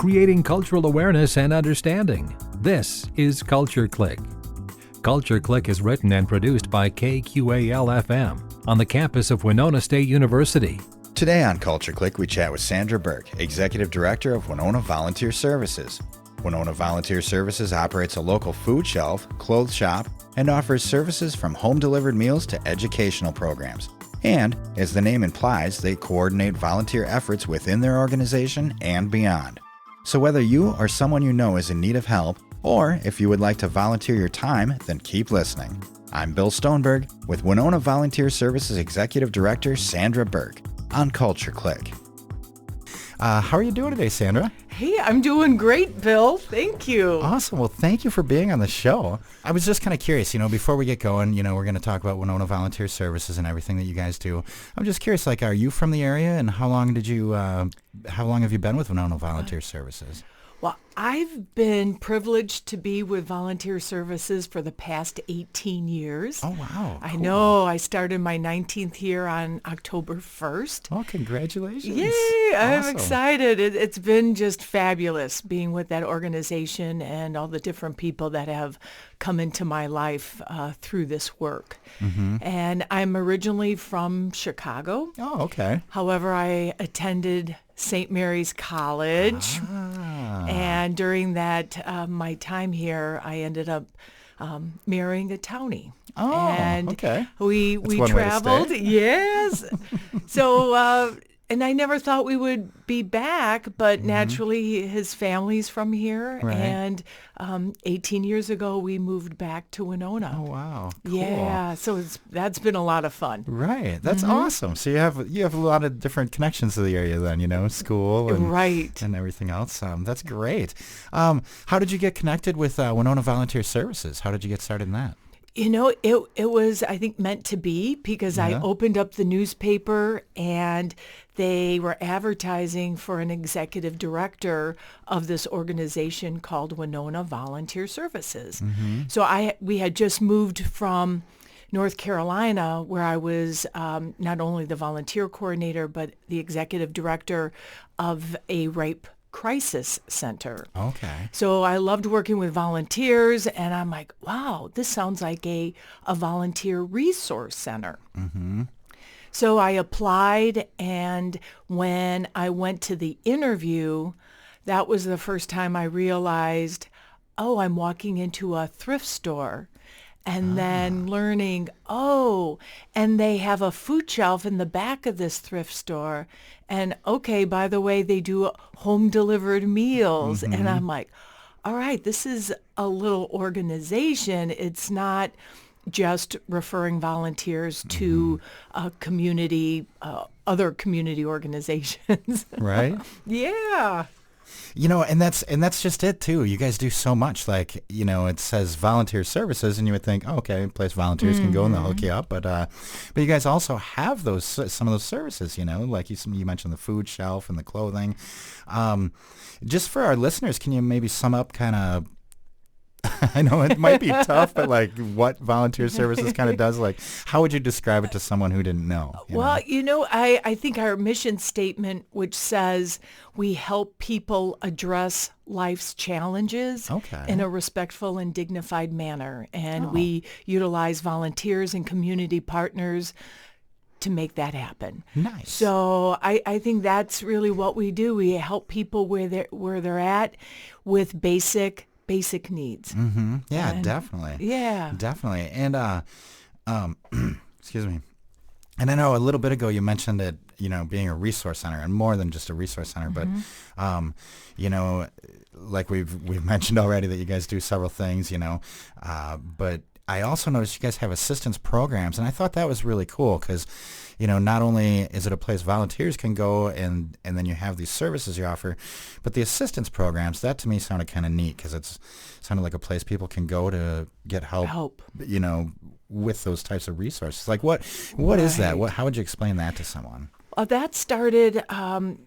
creating cultural awareness and understanding. This is Culture Clique. Culture Clique is written and produced by KQAL FM on the campus of Winona State University. Today on Culture Clique, we chat with Sandra Burke, Executive Director of Winona Volunteer Services. Winona Volunteer Services operates a local food shelf, clothes shop, and offers services from home-delivered meals to educational programs. And, as the name implies, they coordinate volunteer efforts within their organization and beyond. So whether you or someone you know is in need of help, or if you would like to volunteer your time, then keep listening. I'm Bill Stoneberg with Winona Volunteer Services Executive Director Sandra Burke on Culture Clique. How are you doing today, Sandra? Hey, I'm doing great, Bill. Thank you. Awesome. Well, thank you for being on the show. I was just kind of curious, before we get going, we're going to talk about Winona Volunteer Services and everything that you guys do. I'm just curious, are you from the area, and how long have you been with Winona Volunteer Services? Well, I've been privileged to be with Volunteer Services for the past 18 years. Oh, wow. I Cool. know. I started my 19th year on October 1st. Oh, congratulations. Yay! Awesome. I'm excited. It's been just fabulous being with that organization and all the different people that have come into my life through this work. Mm-hmm. And I'm originally from Chicago. Oh, okay. However, I attended St. Mary's College. And during that, my time here, I ended up marrying a townie. Oh, and okay. We That's one way to traveled. stay. Yes. So, and I never thought we would be back, but naturally his family's from here. Right. And 18 years ago, we moved back to Winona. Oh, wow. Cool. Yeah. So that's been a lot of fun. Right. That's awesome. So you have a lot of different connections to the area then, school and, Right. and everything else. That's great. How did you get connected with Winona Volunteer Services? How did you get started in that? It was, I think, meant to be because I Yeah. opened up the newspaper and they were advertising for an executive director of this organization called Winona Volunteer Services. Mm-hmm. So we had just moved from North Carolina, where I was not only the volunteer coordinator, but the executive director of a rape crisis center. Okay. So I loved working with volunteers, and I'm like, wow, this sounds like a volunteer resource center. Mm-hmm. So I applied, and when I went to the interview, that was the first time I realized, oh, I'm walking into a thrift store. And then learning, and they have a food shelf in the back of this thrift store. And okay, by the way, they do home delivered meals. Mm-hmm. And I'm like, all right, this is a little organization. It's not just referring volunteers to a community, other community organizations. Right. Yeah. And that's just it too. You guys do so much. It says volunteer services, and you would think, oh, okay, place volunteers can go and they'll hook you up. But you guys also have some of those services. Like you mentioned the food shelf and the clothing. Just for our listeners, can you maybe sum up kind of? I know it might be tough, but what volunteer services kind of does, how would you describe it to someone who didn't know? Well, I think our mission statement, which says we help people address life's challenges in a respectful and dignified manner. And we utilize volunteers and community partners to make that happen. Nice. So I think that's really what we do. We help people where they're at with basic needs. Mm-hmm. Yeah, And- definitely. Yeah. Definitely. And, excuse me. And I know a little bit ago you mentioned it, being a resource center and more than just a resource center, but, like we've mentioned already that you guys do several things, but I also noticed you guys have assistance programs, and I thought that was really cool because, not only is it a place volunteers can go and then you have these services you offer, but the assistance programs, that to me sounded kind of neat because it sounded like a place people can go to get help. With those types of resources. What is that? How would you explain that to someone? That started when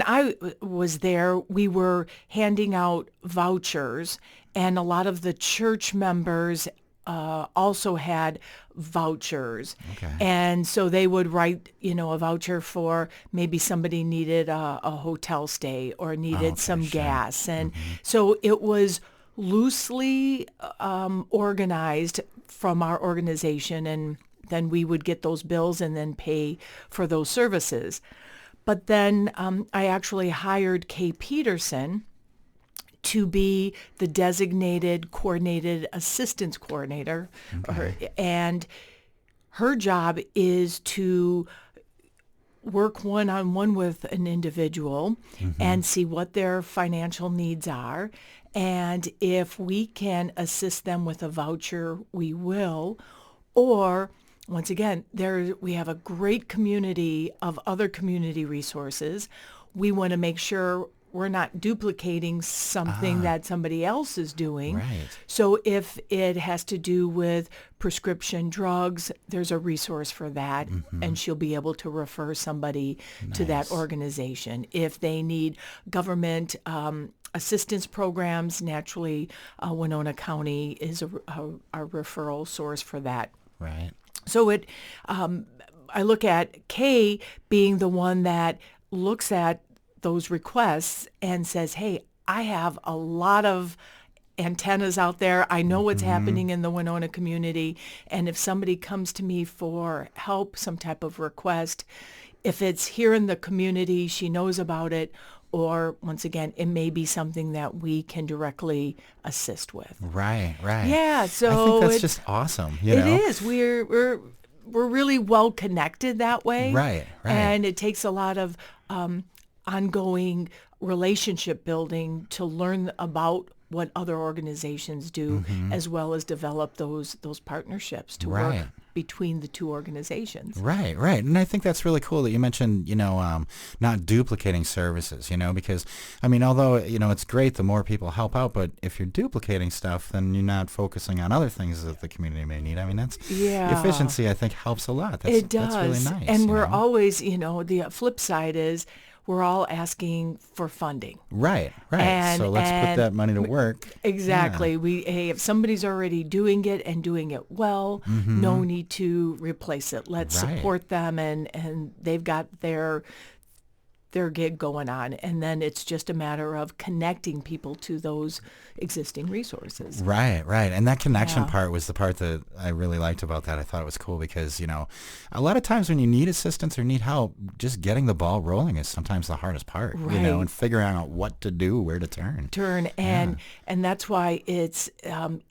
I was there, we were handing out vouchers, and a lot of the church members also had vouchers. Okay. And so they would write, a voucher for maybe somebody needed a hotel stay or needed some sure. gas. And so it was loosely organized from our organization, and then we would get those bills and then pay for those services. But then I actually hired Kay Peterson to be the designated coordinated assistance coordinator. And her job is to work one-on-one with an individual and see what their financial needs are. And if we can assist them with a voucher, we will. Or, once again, we have a great community of other community resources. We want to make sure we're not duplicating something that somebody else is doing. Right. So if it has to do with prescription drugs, there's a resource for that, and she'll be able to refer somebody to that organization. If they need government assistance programs, naturally, Winona County is a referral source for that. Right. So I look at Kay being the one that looks at those requests and says, hey, I have a lot of antennas out there. I know what's happening in the Winona community. And if somebody comes to me for help, some type of request, if it's here in the community, she knows about it. Or, once again, it may be something that we can directly assist with. Right. Yeah, so I think that's just awesome. It is. We're really well connected that way. Right. And it takes a lot of ongoing relationship building to learn about what other organizations do, as well as develop those partnerships to work between the two organizations. Right. And I think that's really cool that you mentioned, not duplicating services, because, although, it's great the more people help out, but if you're duplicating stuff, then you're not focusing on other things that the community may need. That's efficiency, I think, helps a lot. It does. That's really nice. And we're always, the flip side is we're all asking for funding. Right. So let's put that money to work. Exactly. Yeah. If somebody's already doing it and doing it well, no need to replace it. Let's support them, and they've got their gig going on, and then it's just a matter of connecting people to those existing resources. Right. And that connection part was the part that I really liked about that. I thought it was cool because, a lot of times when you need assistance or need help, just getting the ball rolling is sometimes the hardest part, and figuring out what to do, where to turn. And that's why it's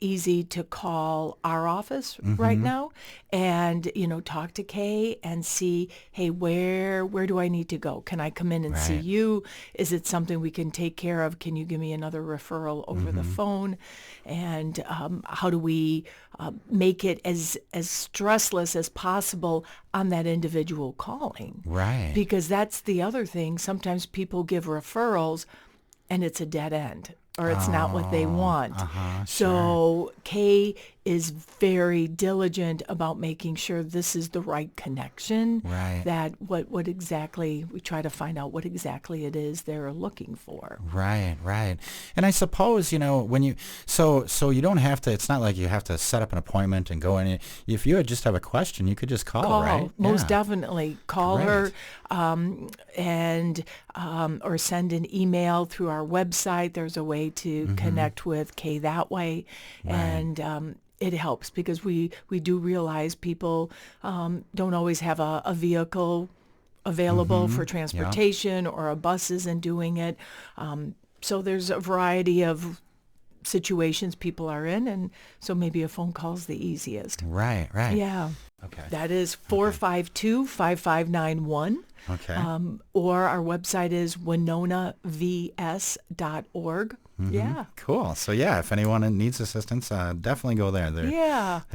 easy to call our office right now and, talk to Kay and see, hey, where do I need to go? Can I come in and see you? Is it something we can take care of? Can you give me another referral over the phone? And how do we make it as stressless as possible on that individual calling? Right. Because that's the other thing. Sometimes people give referrals and it's a dead end, or it's not what they want. So Kay is very diligent about making sure this is the right connection. Right. That what exactly, we try to find out what exactly it is they're looking for. Right. And I suppose, when you, so you don't have to, it's not like you have to set up an appointment and go in. If you just have a question, you could just call, right? Most definitely. Call her and or send an email through our website. There's a way to connect with Kay that way. And it helps because we do realize people don't always have a vehicle available for transportation or a bus isn't doing it. So there's a variety of situations people are in, and so maybe a phone call is the easiest. Right. Yeah. Okay. That is 452-5591. Okay. Or our website is winonavs.org. Yeah. Cool. So if anyone needs assistance, definitely go there. They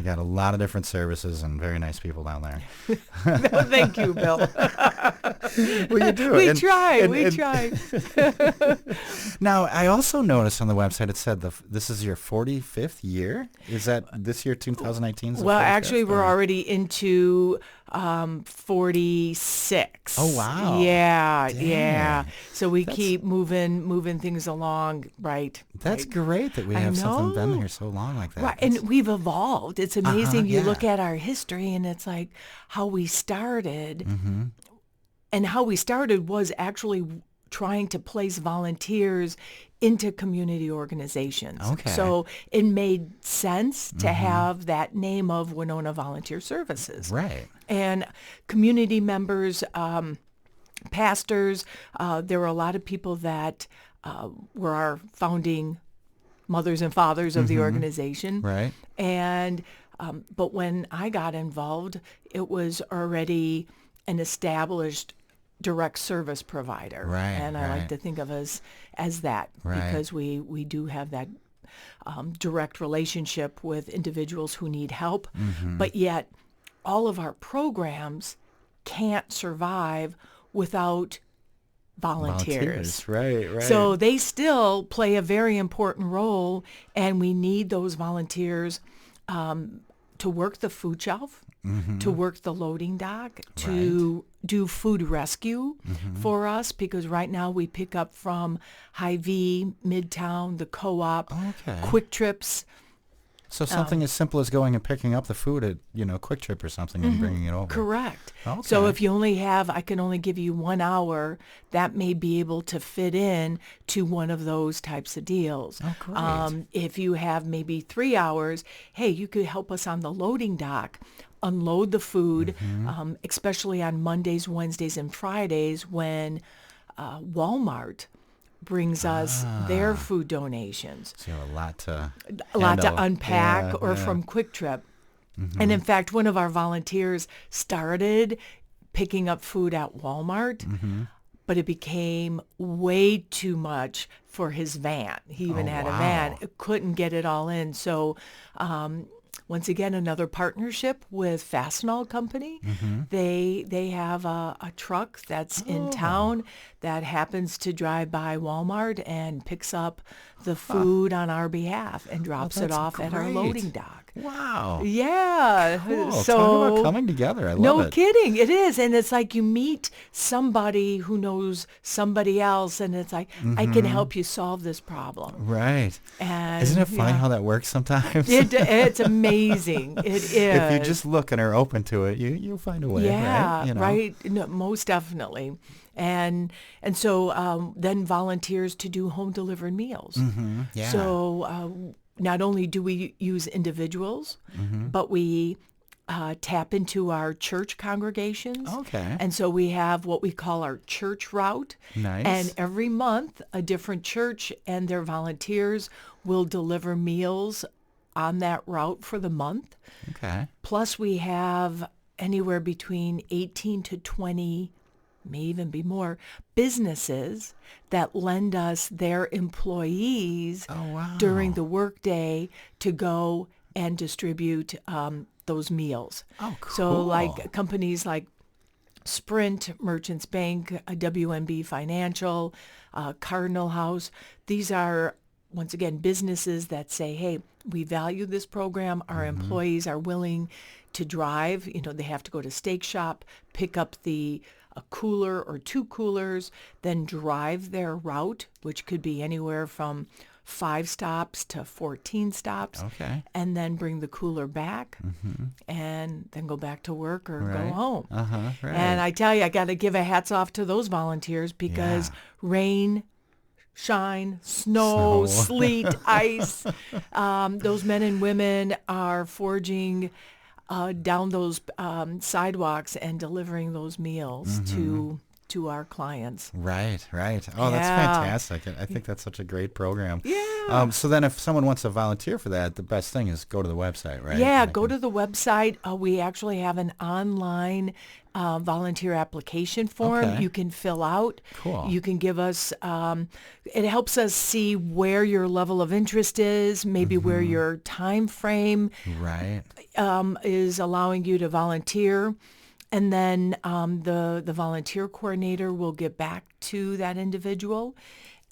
got a lot of different services and very nice people down there. No, thank you, Bill. Well, you do. We try. Now, I also noticed on the website it said this is your 45th year. Is that this year, 2019? Well, actually, we're already into 46. Oh, wow. Yeah, Dang. yeah. So we keep moving things along, right? That's right. great that we have something been here so long like that. Right, and we've evolved. It's amazing. You look yeah. at our history, and it's like how we started. Mm-hmm. And how we started was actually trying to place volunteers into community organizations. Okay. So it made sense to have that name of Winona Volunteer Services. Right. And community members, pastors, there were a lot of people that were our founding mothers and fathers of the organization. Right. And but when I got involved, it was already an established direct service provider. Right, And I like right. to think of us as that Right. because we do have that direct relationship with individuals who need help. But yet all of our programs can't survive without volunteers. Right, right. So they still play a very important role, and we need those volunteers to work the food shelf, to work the loading dock, to do food rescue for us, because right now we pick up from Hy-Vee, Midtown, the Co-op, Okay. Quick Trips. So something as simple as going and picking up the food at, Quick Trip or something and bringing it over. Correct. Okay. So if you I can only give you 1 hour, that may be able to fit in to one of those types of deals. Oh, great. If you have maybe 3 hours, hey, you could help us on the loading dock, unload the food, especially on Mondays, Wednesdays, and Fridays when Walmart brings us their food donations. So you have a lot to To handle. unpack, Yeah, or yeah. from Quick Trip. And in fact, one of our volunteers started picking up food at Walmart, but it became way too much for his van. He even had a van. wow. It couldn't get it all in. So once again, another partnership with Fastenal Company. They have a truck that's in town that happens to drive by Walmart and picks up the food on our behalf and drops it that's off at our great. loading dock. Wow. Yeah. Cool. So Talk about coming together. I love no it. kidding. It is. And it's like you meet somebody who knows somebody else, and it's like, I can help you solve this problem. Right. And Isn't it funny how that works sometimes? it's amazing. It is. If you just look and are open to it, you'll find a way, yeah, right? right. No, most definitely. And so then volunteers to do home delivered meals. Yeah. So not only do we use individuals, but we tap into our church congregations. Okay. And so we have what we call our church route. Nice. And every month, a different church and their volunteers will deliver meals on that route for the month. Okay. Plus, we have anywhere between 18 to 20, may even be more, businesses that lend us their employees Oh, wow. during the workday to go and distribute those meals. Oh, cool. So like companies like Sprint, Merchants Bank, WMB Financial, Cardinal House, these are, once again, businesses that say, hey, we value this program. Our employees are willing to drive. They have to go to Steak Shop, pick up a cooler or 2 coolers, then drive their route, which could be anywhere from 5 stops to 14 stops. Okay. And then bring the cooler back and then go back to work or Right. go home. Right. And I tell you, I got to give a hats off to those volunteers because rain, shine, snow, Snow. sleet, ice, those men and women are forging down those sidewalks and delivering those meals to our clients. Right, right. Oh, that's Yeah. fantastic. I think that's such a great program. Yeah. So then if someone wants to volunteer for that, the best thing is go to the website, right? Yeah, And go to the website. We actually have an online volunteer application form Okay. you can fill out. Cool. You can give us, it helps us see where your level of interest is, maybe where your time frame Right. is allowing you to volunteer. And then the volunteer coordinator will get back to that individual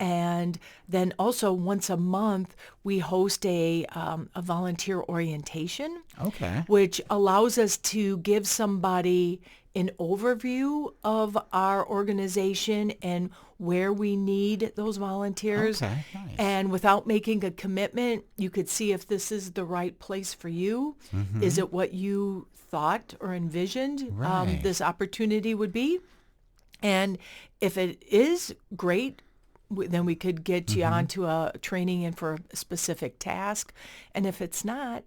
And then also once a month, we host a volunteer orientation, Okay. which allows us to give somebody an overview of our organization and where we need those volunteers. Okay, nice. And without making a commitment, you could see if this is the right place for you. Is it what you thought or envisioned Right. this opportunity would be? And if it is great, then we could get you onto a training in for a specific task. And if it's not,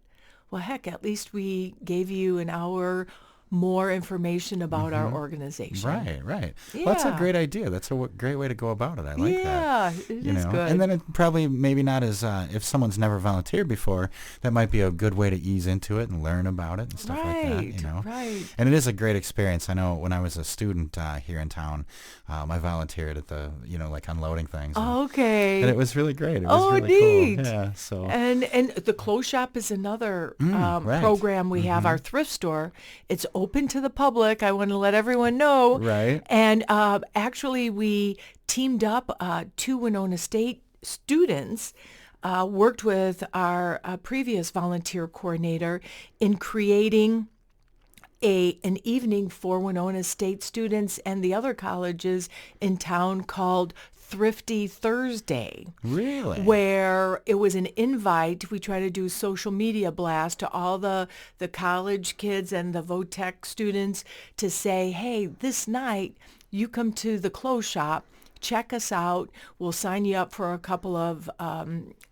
well, heck, at least we gave you an hour more information about our organization. Right, right. Well, that's a Yeah. great idea. That's a great way to go about it. I like that. Yeah, it is good. And then it probably maybe not as if someone's never volunteered before, that might be a good way to ease into it and learn about it and stuff like that. Right, right. And it is a great experience. I know when I was a student here in town, I volunteered at the like unloading things. Okay. And it was really great. It was really neat. cool. Yeah. So. And the clothes shop is another right. program we have. Our thrift store. It's open to the public. I want to let everyone know. Right. And actually, we teamed up 2 Winona State students, worked with our previous volunteer coordinator in creating an evening for Winona State students and the other colleges in town called Thrifty Thursday. Really? Where it was an invite. We try to do social media blast to all the college kids and the VOTEC students to say, hey, this night you come to the clothes shop, check us out. We'll sign you up for a couple of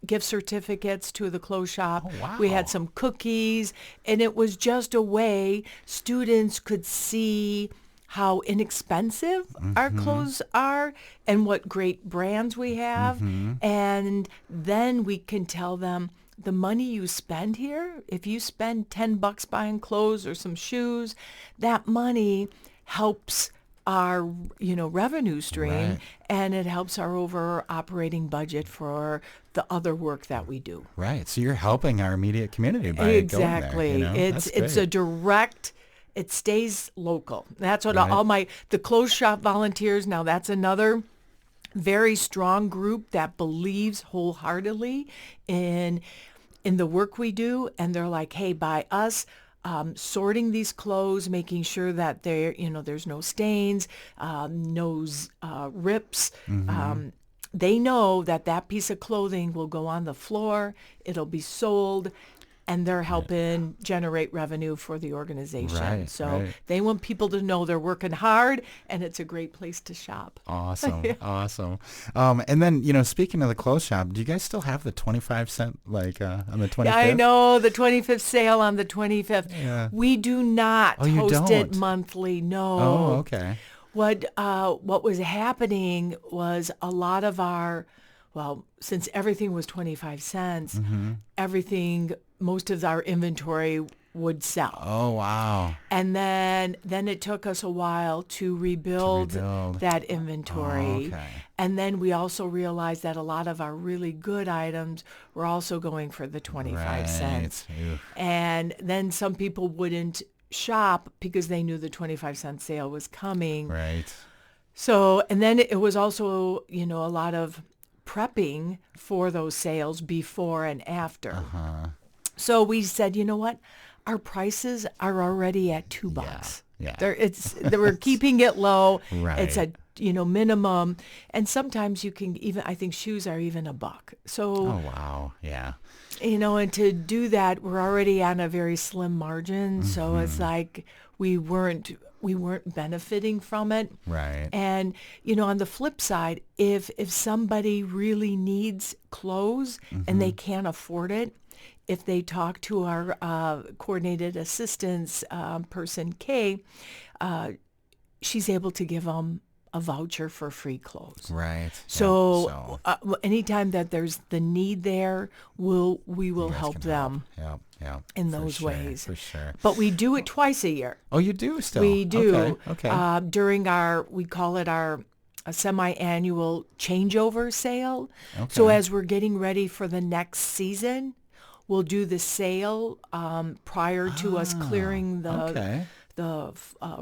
gift certificates to the clothes shop. Oh, wow. We had some cookies, and it was just a way students could see how inexpensive our clothes are and what great brands we have. And then we can tell them the money you spend here, if you spend $10 buying clothes or some shoes, that money helps our revenue stream, Right. and it helps our over operating budget for the other work that we do. Right. So you're helping our immediate community by Exactly. going there. It's a direct. It stays local. That's what all the clothes shop volunteers. Now that's another very strong group that believes wholeheartedly in the work we do, and they're like, hey, by us sorting these clothes, making sure that there's no stains, no rips. They know that piece of clothing will go on the floor. It'll be sold. And they're helping generate revenue for the organization. Right, So right. they want people to know they're working hard, and it's a great place to shop. Awesome. Awesome. And then, speaking of the clothes shop, do you guys still have the 25 cent, on the 25th? Yeah, I know, the 25th sale on the 25th. Yeah. We do not Oh, you host it don't? monthly, no. Oh, okay. What was happening was a lot of since everything was 25 cents, most of our inventory would sell. Oh, wow. And then it took us a while to rebuild that inventory. Oh, okay. And then we also realized that a lot of our really good items were also going for the 25 cents. Ew. And then some people wouldn't shop because they knew the 25 cent sale was coming. Right. So, and then it was also, a lot of prepping for those sales before and after. So we said, you know what? Our prices are already at $2. Yeah. We're keeping it low. Right. It's a minimum, and sometimes you can even. I think shoes are even $1. So Oh, wow. Yeah. and to do that, we're already on a very slim margin. So it's like we weren't benefiting from it. Right. And, on the flip side, if somebody really needs clothes and they can't afford it, if they talk to our coordinated assistance person, Kay, she's able to give them a voucher for free clothes. Right. So anytime that there's the need there, we will help them Yeah. in for those sure, ways. For sure. But we do it twice a year. Oh, you do still? We do. Okay. During we call it our semi-annual changeover sale. Okay. So as we're getting ready for the next season, we'll do the sale prior to us clearing the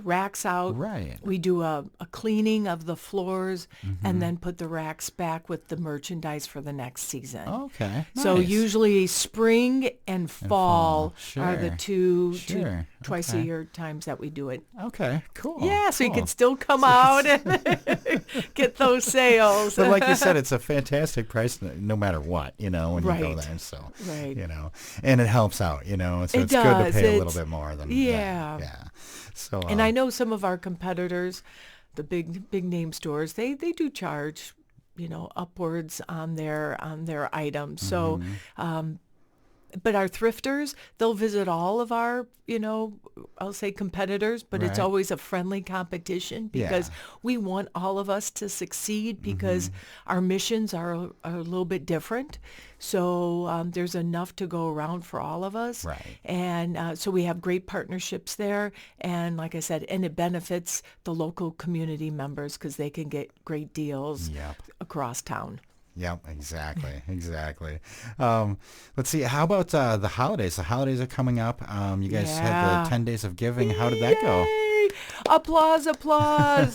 racks out. Right. We do a cleaning of the floors and then put the racks back with the merchandise for the next season. Okay. So nice. usually spring and fall are the two Sure. twice Okay. a year times that we do it. Okay. Cool. Yeah, so you cool. can still come out and get those sales. But like you said, it's a fantastic price no matter what, when you go Right. there. So, Right. and it helps out, so It it's good to does. pay a little It's- bit more than Yeah. that. Yeah. So, And I know some of our competitors, the big name stores, they do charge, upwards on their items. So, but our thrifters, they'll visit all of our, I'll say competitors, but it's Right. always a friendly competition because Yeah. we want all of us to succeed because our missions are a little bit different. So there's enough to go around for all of us. Right. And so we have great partnerships there. And like I said, and it benefits the local community members because they can get great deals Yep. across town. Yep, exactly. Let's see. How about the holidays? The holidays are coming up. You guys had Yeah. the 10 days of giving. How did that go? Yay! Applause.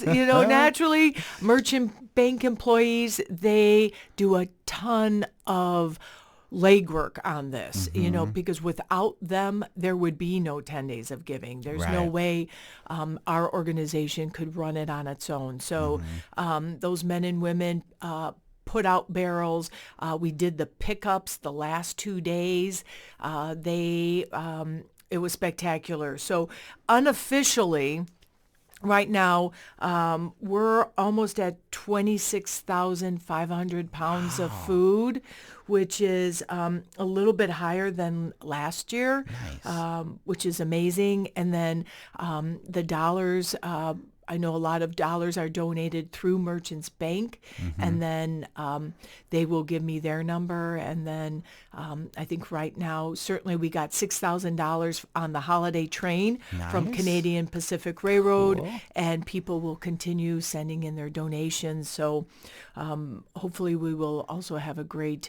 Naturally, merchant bank employees, they do a ton of legwork on this, because without them, there would be no 10 days of giving. There's no Right. way our organization could run it on its own. So those men and women put out barrels. We did the pickups the last 2 days. It was spectacular. So unofficially, right now, we're almost at 26,500 pounds of food, which is a little bit higher than last year, which is amazing. And then the dollars, I know a lot of dollars are donated through Merchants Bank, and then they will give me their number. And then I think right now, certainly we got $6,000 on the holiday train from Nice. Canadian Pacific Railroad, Cool. and people will continue sending in their donations. So hopefully we will also have a great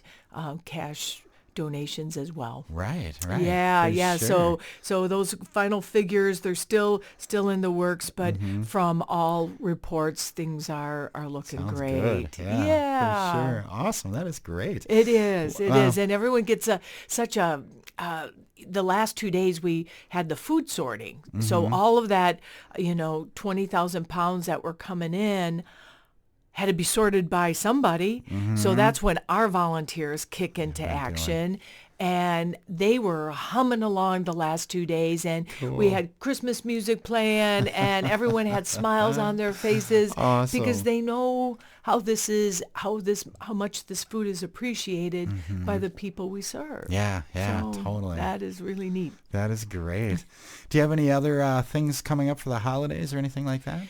cash donations as well. Right. Yeah, For yeah. sure. So those final figures, they're still in the works, but from all reports, things are looking Sounds great. good. Yeah. For sure. Awesome. That is great. It is. It Wow. is, and everyone gets such a. The last 2 days we had the food sorting, so all of that, 20,000 pounds that were coming in had to be sorted by somebody. So that's when our volunteers kick into action. And they were humming along the last 2 days, and we had Christmas music playing, and everyone had smiles on their faces Awesome. because they know how much this food is appreciated by the people we serve. Yeah, So totally. That is really neat. That is great. Do you have any other things coming up for the holidays or anything like that?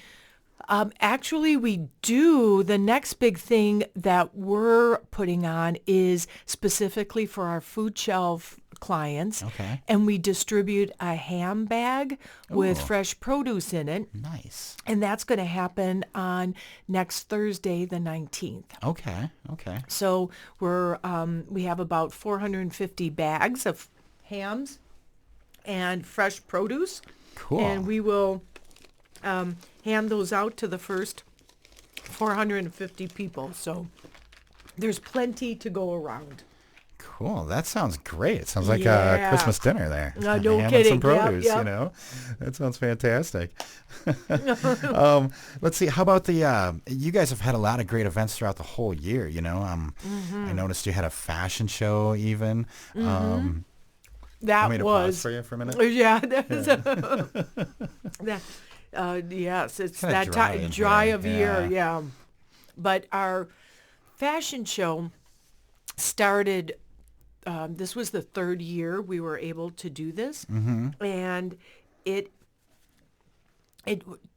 Actually, we do. The next big thing that we're putting on is specifically for our food shelf clients. Okay. And we distribute a ham bag with Ooh. fresh produce in it. Nice. And that's going to happen on next Thursday, the 19th. Okay. So we have about 450 bags of hams and fresh produce. Cool. And we will hand those out to the first 450 people. So there's plenty to go around. Cool. That sounds great. It sounds like a Yeah. Christmas dinner there. No Ham and kidding. some produce, Yep. That sounds fantastic. Let's see. How about you guys have had a lot of great events throughout the whole year, I noticed you had a fashion show even. That Want me to pause was for you for a minute? yeah. Yes, it's Kinda that dry in time dry here, of year. yeah. Yeah, but our fashion show started. This was the third year we were able to do this, and it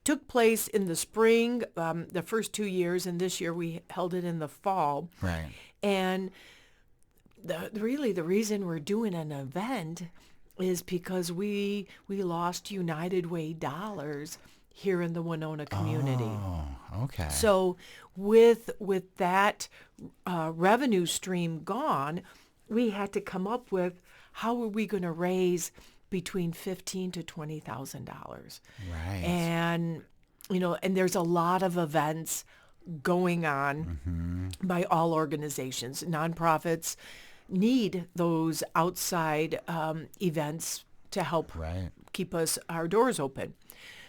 took place in the spring, the first 2 years, and this year we held it in the fall. Right. And the reason we're doing an event is because we lost United Way dollars here in the Winona community. Oh, okay. So with that revenue stream gone, we had to come up with how are we going to raise between $15,000 to $20,000. Right. And, and there's a lot of events going on by all organizations. Nonprofits need those outside events to help keep our doors open.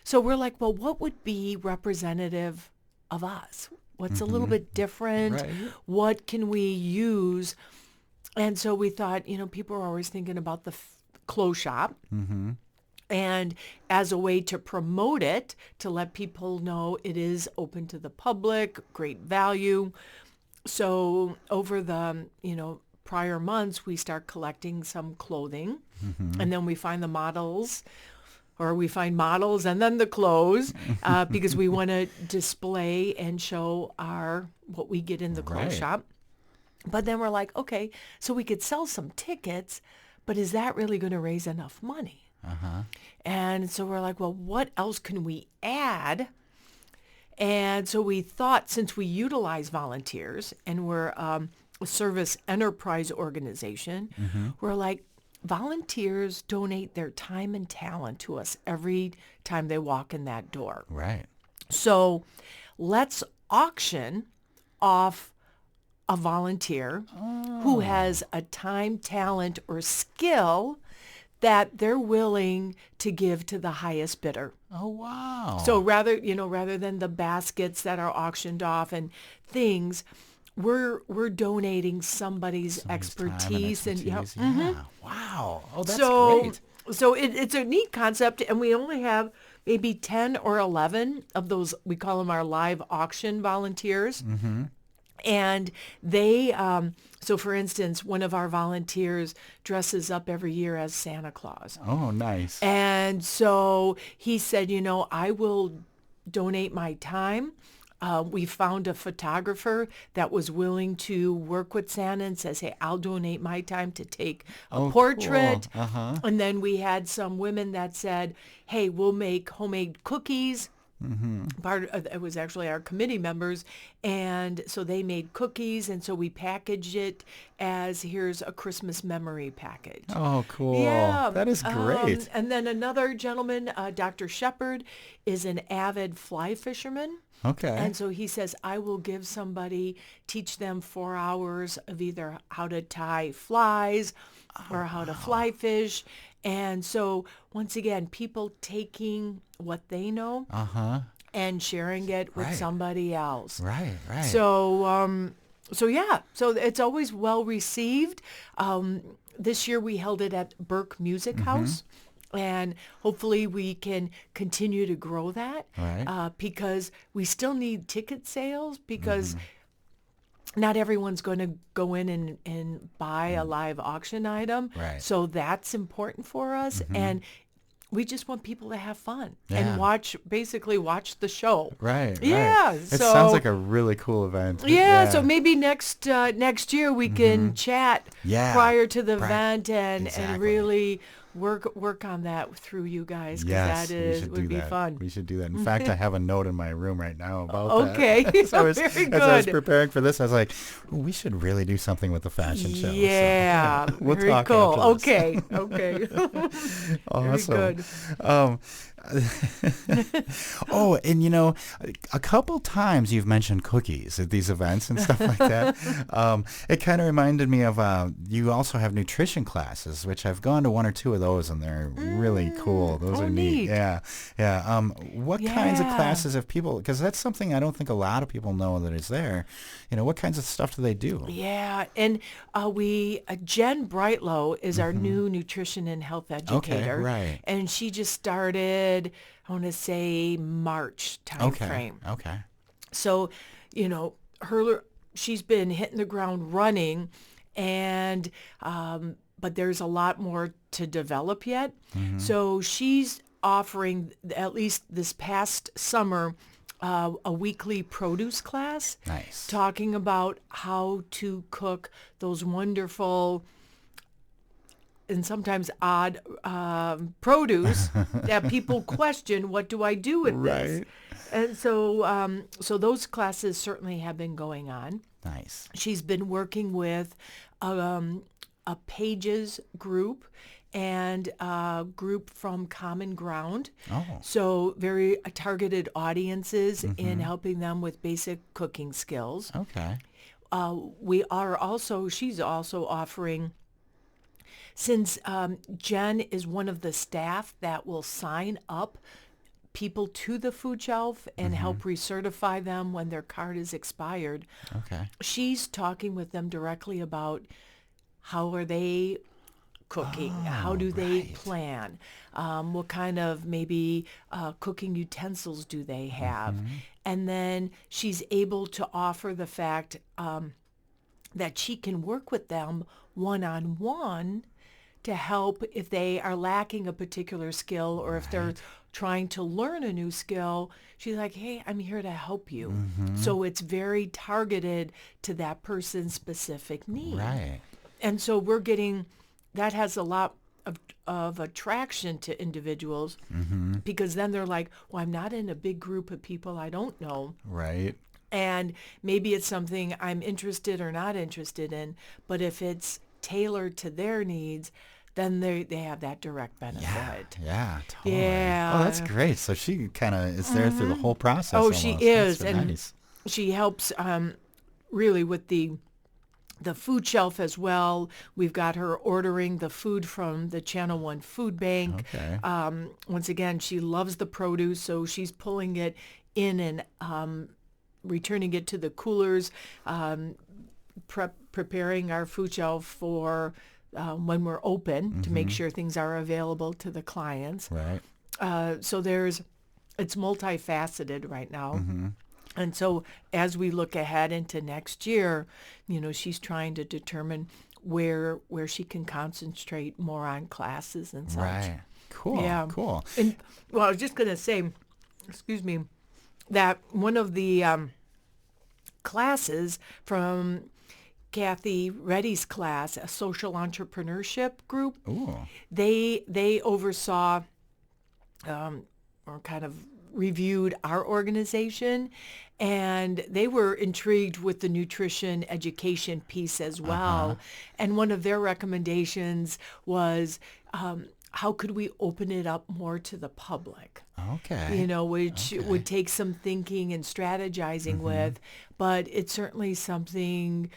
So we're like, well, what would be representative of us? What's a little bit different? Right. What can we use? And so we thought, people are always thinking about the clothes shop. And as a way to promote it, to let people know it is open to the public, great value. So over the, prior months, we start collecting some clothing, and then we find the models, or we find models and then the clothes, because we want to display and show what we get in the clothes shop. But then we're like, okay, so we could sell some tickets, but is that really going to raise enough money? And so we're like, well, what else can we add? And so we thought, since we utilize volunteers and we're a service enterprise organization, we're like, volunteers donate their time and talent to us every time they walk in that door. Right. So let's auction off a volunteer who has a time, talent, or skill that they're willing to give to the highest bidder. Oh, wow. So rather than the baskets that are auctioned off and things, we're donating somebody's expertise and Wow. Oh, that's great. So it's a neat concept, and we only have maybe 10 or 11 of those. We call them our live auction volunteers. And they, so for instance, one of our volunteers dresses up every year as Santa Claus. Oh, nice. And so he said, I will donate my time. We found a photographer that was willing to work with Santa and says, hey, I'll donate my time to take a portrait. Cool. And then we had some women that said, hey, we'll make homemade cookies. It was actually our committee members, and so they made cookies, and so we packaged it as, here's a Christmas memory package. Oh, cool. Yeah. That is great. And then another gentleman, Dr. Shepard, is an avid fly fisherman. Okay. And so he says, I will teach them 4 hours of either how to tie flies or how to fly fish. And so once again, people taking what they know and sharing it with somebody else. Right. So, so it's always well received. This year we held it at Burke Music House. And hopefully we can continue to grow that, because we still need ticket sales, because not everyone's going to go in and buy a live auction item. Right. So that's important for us. And we just want people to have fun and basically watch the show. Right. Yeah. It sounds like a really cool event. Yeah. So maybe next year we can chat prior to the event and really work on that through you guys, because that would be fun. We should do that. In fact, I have a note in my room right now about that. Okay. So Very good. as I was preparing for this, I was like, we should really do something with the fashion show. Yeah. So we'll very talk cool. after this. Okay. Awesome. Very good. Oh, and a couple times you've mentioned cookies at these events and stuff like that. It kind of reminded me of you also have nutrition classes, which I've gone to 1 or 2 of those, and they're really cool. Those are neat. Yeah. What kinds of classes have people? Because that's something I don't think a lot of people know that is there. What kinds of stuff do they do? Yeah, and Jen Brightlow is our new nutrition and health educator. Okay, right. And she just started, I want to say, March time frame. Okay. So, she's been hitting the ground running, and but there's a lot more to develop yet. So she's offering, at least this past summer, a weekly produce class. Nice. Talking about how to cook those wonderful and sometimes odd produce that people question, what do I do with this? And so so those classes certainly have been going on. Nice. She's been working with a Pages group, and a group from Common Ground. Oh. So very targeted audiences in helping them with basic cooking skills. Okay. She's also offering, since Jen is one of the staff that will sign up people to the food shelf and help recertify them when their card is expired. Okay. She's talking with them directly about how are they cooking, how do they plan, what kind of maybe cooking utensils do they have. And then she's able to offer the fact that she can work with them one-on-one to help if they are lacking a particular skill or if they're trying to learn a new skill. She's like, hey, I'm here to help you. So it's very targeted to that person's specific need. Right. And so that has a lot of attraction to individuals because then they're like, well, I'm not in a big group of people I don't know. Right. And maybe it's something I'm interested or not interested in, but if it's tailored to their needs, then they have that direct benefit. Yeah, totally. Yeah. Oh, that's great. So she kind of is there through the whole process. Oh, almost. she is. That's And nice. she helps really with the food shelf as well. We've got her ordering the food from the Channel 1 Food Bank. Okay. Once again, she loves the produce, so she's pulling it in and returning it to the coolers, preparing our food shelf for when we're open to make sure things are available to the clients. Right. So it's multifaceted right now. And so as we look ahead into next year, she's trying to determine where she can concentrate more on classes and such. Right. Cool. Yeah. Cool. And well, I was just going to say, excuse me, that one of the classes from Kathy Reddy's class, a social entrepreneurship group, Ooh. they oversaw or kind of reviewed our organization, and they were intrigued with the nutrition education piece as well. And one of their recommendations was how could we open it up more to the public? Okay. Which would take some thinking and strategizing with, but it's certainly something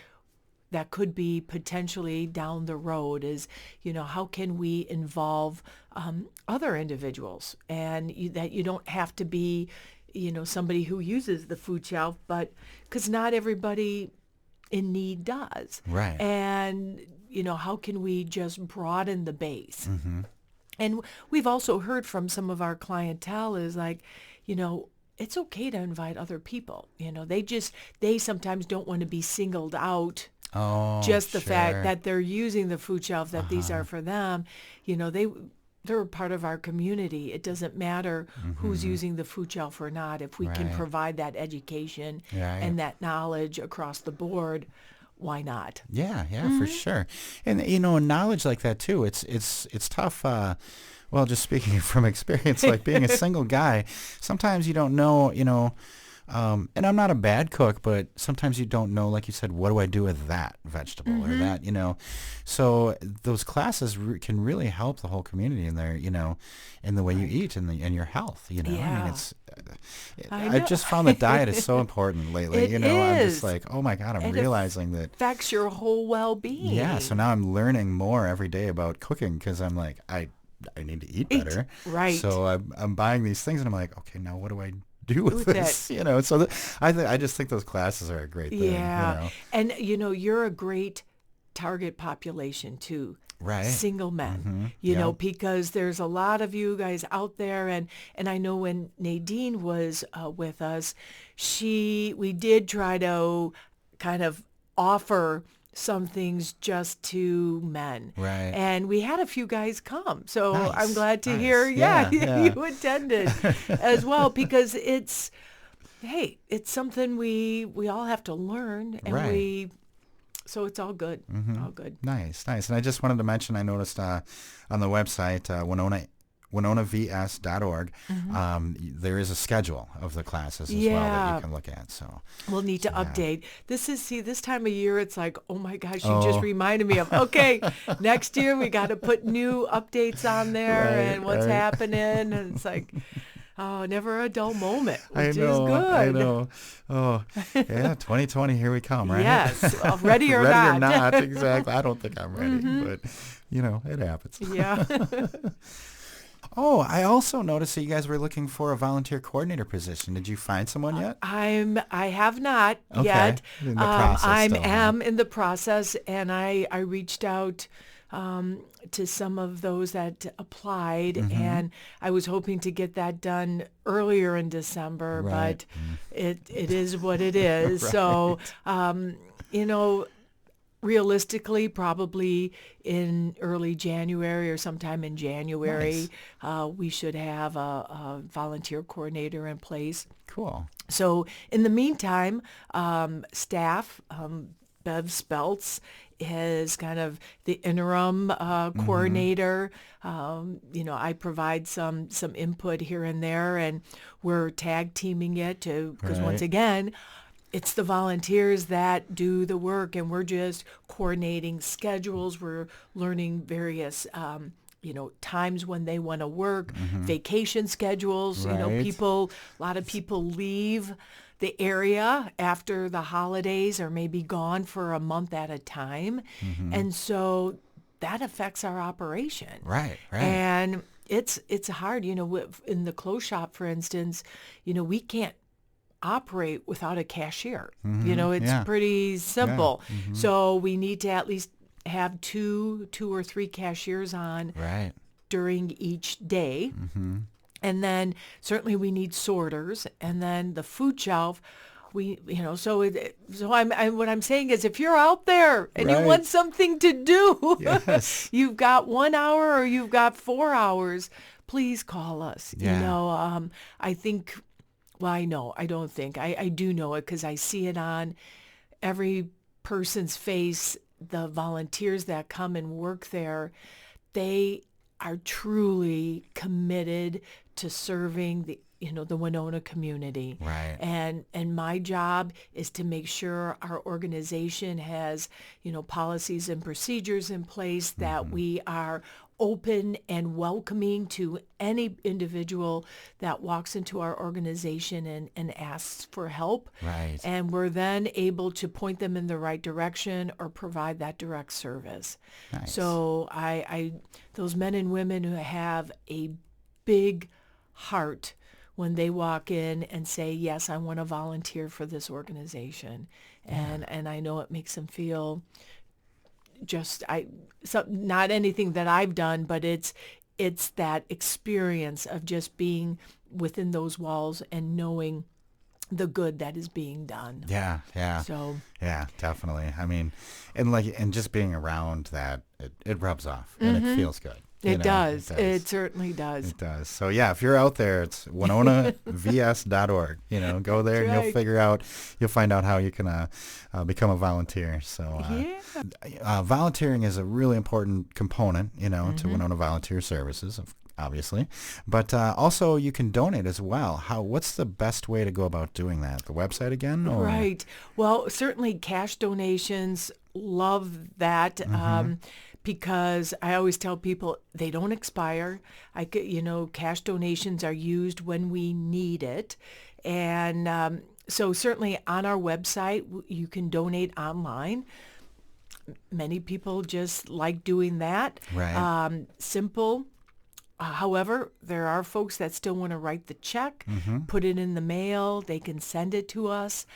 that could be potentially down the road is, how can we involve other individuals and that you don't have to be, somebody who uses the food shelf, but because not everybody in need does. Right. And, how can we just broaden the base? And we've also heard from some of our clientele is like, it's okay to invite other people. They sometimes don't want to be singled out. Oh, Just the fact sure. that they're using the food shelf, that these are for them, they're a part of our community. It doesn't matter who's using the food shelf or not. If we can Right. provide that education Right. and that knowledge across the board, why not? Yeah, for sure. And knowledge like that too. It's tough. Well, just speaking from experience, like being a single guy, sometimes you don't know. And I'm not a bad cook, but sometimes you don't know, like you said, what do I do with that vegetable or that, So those classes can really help the whole community in their, in the way you eat and your health. I mean, Yeah. I've just found that diet is so important lately. It I'm is. just like, oh my God, I'm And it realizing that. affects your whole well-being. Yeah, so now I'm learning more every day about cooking because I'm like, I need to eat better. Right. So I'm buying these things and I'm like, okay, now what do I do with this? that. So I just think those classes are a great thing. Yeah. And, you're a great target population too. Right. Single men, Yep. because there's a lot of you guys out there. And I know when Nadine was with us, we did try to kind of offer some things just to men. Right. And we had a few guys come. So Nice, I'm glad to nice. hear, Yeah. you attended as well, because it's something we all have to learn, and Right. so it's all good. All good. Nice. And I just wanted to mention, I noticed on the website, WinonaVS.org. There is a schedule of the classes as well that you can look at. So we'll need to update. This time of year, it's like, oh my gosh, you just reminded me of, okay, next year we got to put new updates on there and what's happening. And it's like, oh, never a dull moment, which is good. I know. Oh, yeah, 2020, here we come, right? Yes, ready or ready not. or not, exactly. I don't think I'm ready, but, it happens. Yeah. Oh, I also noticed that you guys were looking for a volunteer coordinator position. Did you find someone yet? I have not yet. In the process am in the process, and I reached out to some of those that applied, and I was hoping to get that done earlier in December, but it is what it is. So, realistically, probably in early January or sometime in January, we should have a volunteer coordinator in place. Cool. So in the meantime, staff, Bev Speltz is kind of the interim coordinator. I provide some input here and there, and we're tag teaming it because once again, it's the volunteers that do the work, and we're just coordinating schedules. We're learning various, times when they want to work, vacation schedules. A lot of people leave the area after the holidays or maybe gone for a month at a time. And so that affects our operation. Right. And it's hard, in the clothes shop, for instance, we can't operate without a cashier. It's pretty simple. So we need to at least have two or three cashiers on during each day. And then certainly we need sorters, and then the food shelf. So what I'm saying is, if you're out there and you want something to do, you've got 1 hour or you've got 4 hours, please call us. I think. Well, I do know it because I see it on every person's face. The volunteers that come and work there, they are truly committed to serving the Winona community. Right. And my job is to make sure our organization has, policies and procedures in place, that we are open and welcoming to any individual that walks into our organization and asks for help. Right. And we're then able to point them in the right direction or provide that direct service. Nice. So those men and women who have a big heart when they walk in and say, yes, I want to volunteer for this organization. And I know it makes them feel not anything that I've done, but it's that experience of just being within those walls and knowing the good that is being done. Yeah. So yeah, definitely. I mean, and just being around that, it rubs off and it feels good. It does. It certainly does. It does. So yeah, if you're out there, it's WinonaVS.org. Go there and you'll find out how you can become a volunteer. So volunteering is a really important component, to Winona Volunteer Services, obviously, but also you can donate as well. What's the best way to go about doing that? The website again? Or? Right. Well, certainly cash donations. Love that. Because I always tell people they don't expire. Cash donations are used when we need it. And so certainly on our website, you can donate online. Many people just like doing that. Right. Simple. However, there are folks that still want to write the check, put it in the mail. They can send it to us.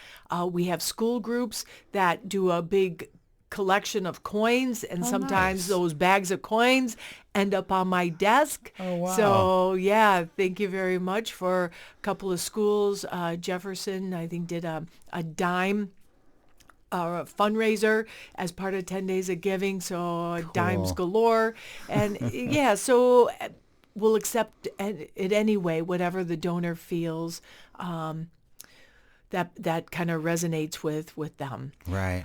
We have school groups that do a big collection of coins, and sometimes those bags of coins end up on my desk. Oh, wow. So yeah, thank you very much. For a couple of schools, Jefferson, I think, did a dime fundraiser as part of 10 Days of Giving, so Cool. dimes galore. And yeah, so we'll accept it anyway, whatever the donor feels that kind of resonates with them. Right.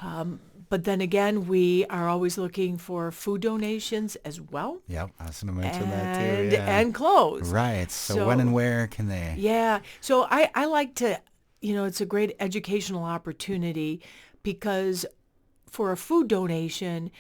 But then again, we are always looking for food donations as well. Yep, I was going to mention that too. Yeah. And clothes. Right. So when and where can they? Yeah. So I like to, it's a great educational opportunity because for a food donation,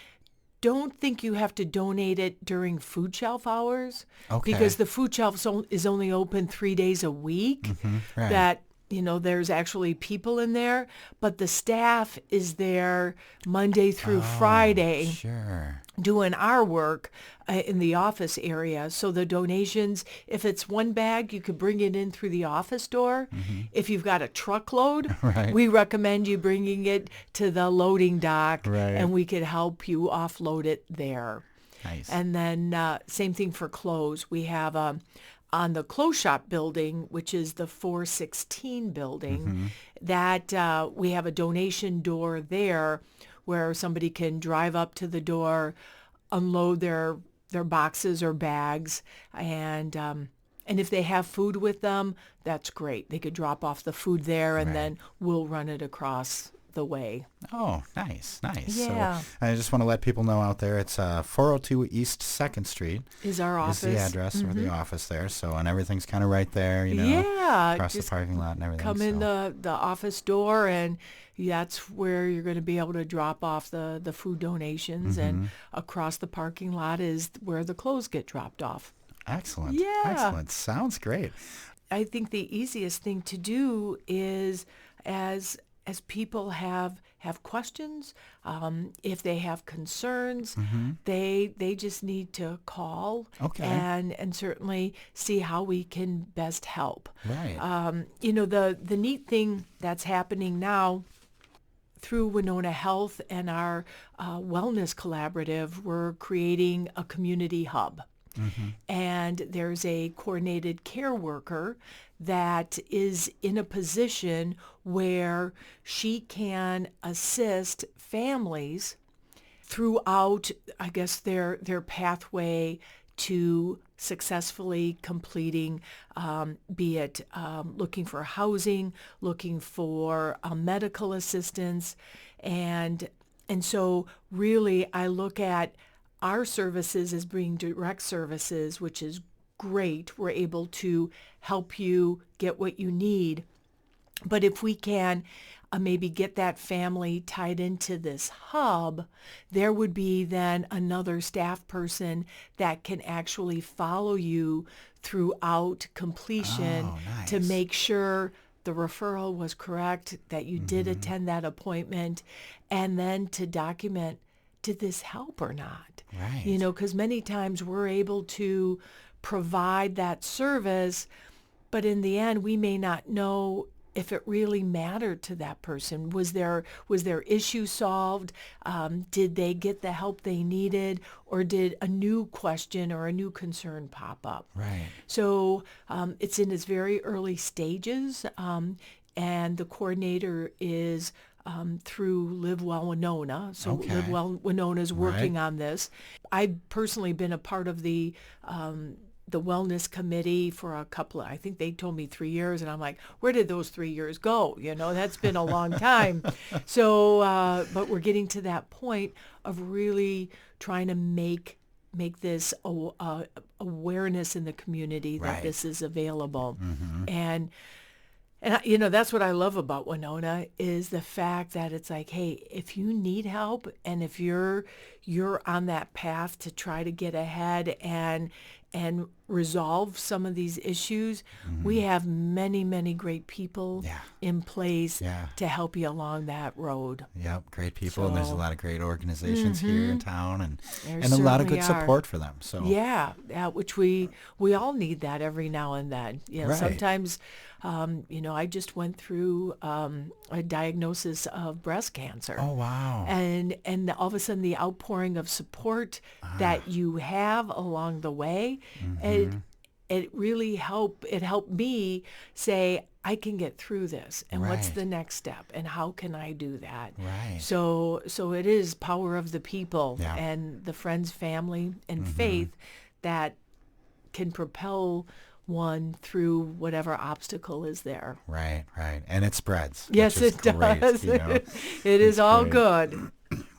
don't think you have to donate it during food shelf hours. Okay. Because the food shelf is only open 3 days a week. Right. That there's actually people in there, but the staff is there Monday through Friday Sure. doing our work in the office area. So the donations, if it's one bag, you could bring it in through the office door. If you've got a truckload, Right. we recommend you bringing it to the loading dock, Right. and we could help you offload it there. Nice. And then same thing for clothes. We have on the clothes shop building, which is the 416 building, that we have a donation door there where somebody can drive up to the door, unload their boxes or bags, and if they have food with them, that's great. They could drop off the food there, and Right. then we'll run it across the way. Oh, nice. Yeah. So I just want to let people know out there, it's 402 East 2nd Street Is our office. is the address or the office there. So, and everything's kind of right there, Yeah. across the just parking lot and everything. come in so. the office door, and that's where you're going to be able to drop off the food donations, and across the parking lot is where the clothes get dropped off. Excellent. Yeah. Excellent. Sounds great. I think the easiest thing to do is as people have questions, if they have concerns, they just need to call Okay. and certainly see how we can best help. Right. The neat thing that's happening now through Winona Health and our wellness collaborative, we're creating a community hub. And there's a coordinated care worker that is in a position where she can assist families throughout, I guess, their pathway to successfully completing, be it looking for housing, looking for medical assistance. And so really I look at our services as being direct services, which is great. We're able to help you get what you need. But if we can maybe get that family tied into this hub, there would be then another staff person that can actually follow you throughout completion to nice. make sure the referral was correct, that you did attend that appointment, and then to document, did this help or not? Right. Because many times we're able to provide that service, but in the end, we may not know if it really mattered to that person. Was their issue solved? Did they get the help they needed, or did a new question or a new concern pop up? Right. So it's in its very early stages, and the coordinator is through Live Well Winona. So Okay. Live Well Winona is working on this. I've personally been a part of the wellness committee for a couple of, I think they told me 3 years, and I'm like, where did those 3 years go? That's been a long time. So, but we're getting to that point of really trying to make this awareness in the community that Right. this is available. And that's what I love about Winona, is the fact that it's like, hey, if you need help, and if you're on that path to try to get ahead and resolve some of these issues, we have many, many great people in place to help you along that road. Yep, great people, and there's a lot of great organizations here in town, and There a lot of certainly good are. support for them. So Yeah, which we all need that every now and then. Right. Sometimes, I just went through a diagnosis of breast cancer. Oh wow. And all of a sudden the outpouring of support that you have along the way, it really helped me say, I can get through this, and what's Right. the next step, and how can I do that? Right. So it is power of the people Yeah. and the friends, family, and faith that can propel one through whatever obstacle is there. Right, and it spreads. Yes, which is it great, does. you know. It is all great. good.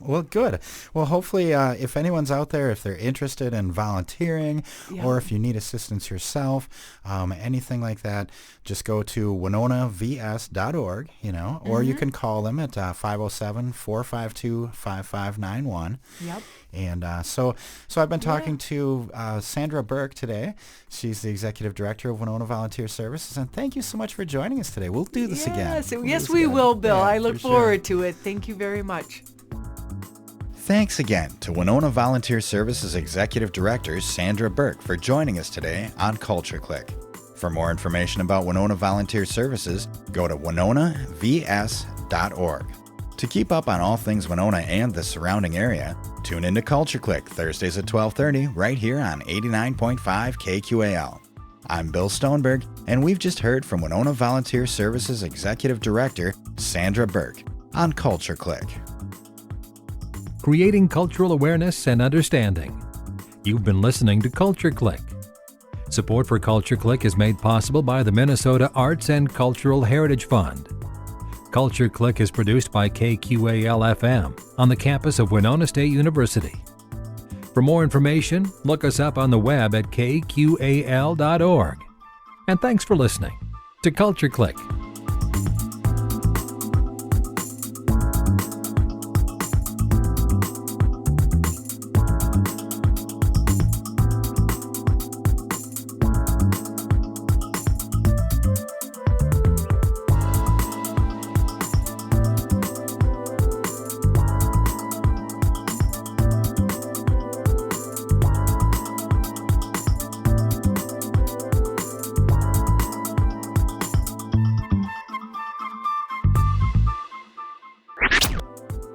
Well, good. Well, hopefully, if anyone's out there, if they're interested in volunteering or if you need assistance yourself, anything like that, just go to winonavs.org, or you can call them at 507-452-5591. Yep. And so I've been talking to Sandra Burke today. She's the Executive Director of Winona Volunteer Services. And thank you so much for joining us today. We'll do this again. Yes, we will, Bill. I look forward to it. Thank you very much. Thanks again to Winona Volunteer Services Executive Director Sandra Burke for joining us today on Culture Clique. For more information about Winona Volunteer Services, go to winonavs.org. To keep up on all things Winona and the surrounding area, tune into Culture Clique Thursdays at 12:30 right here on 89.5 KQAL. I'm Bill Stoneberg, and we've just heard from Winona Volunteer Services Executive Director Sandra Burke on Culture Clique. Creating cultural awareness and understanding. You've been listening to Culture Clique. Support for Culture Clique is made possible by the Minnesota Arts and Cultural Heritage Fund. Culture Clique is produced by KQAL-FM on the campus of Winona State University. For more information, look us up on the web at kqal.org. And thanks for listening to Culture Clique.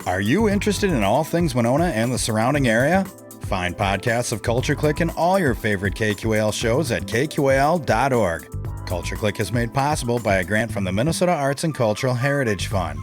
Are you interested in all things Winona and the surrounding area? Find podcasts of Culture Clique and all your favorite KQAL shows at kqal.org. Culture Clique is made possible by a grant from the Minnesota Arts and Cultural Heritage Fund.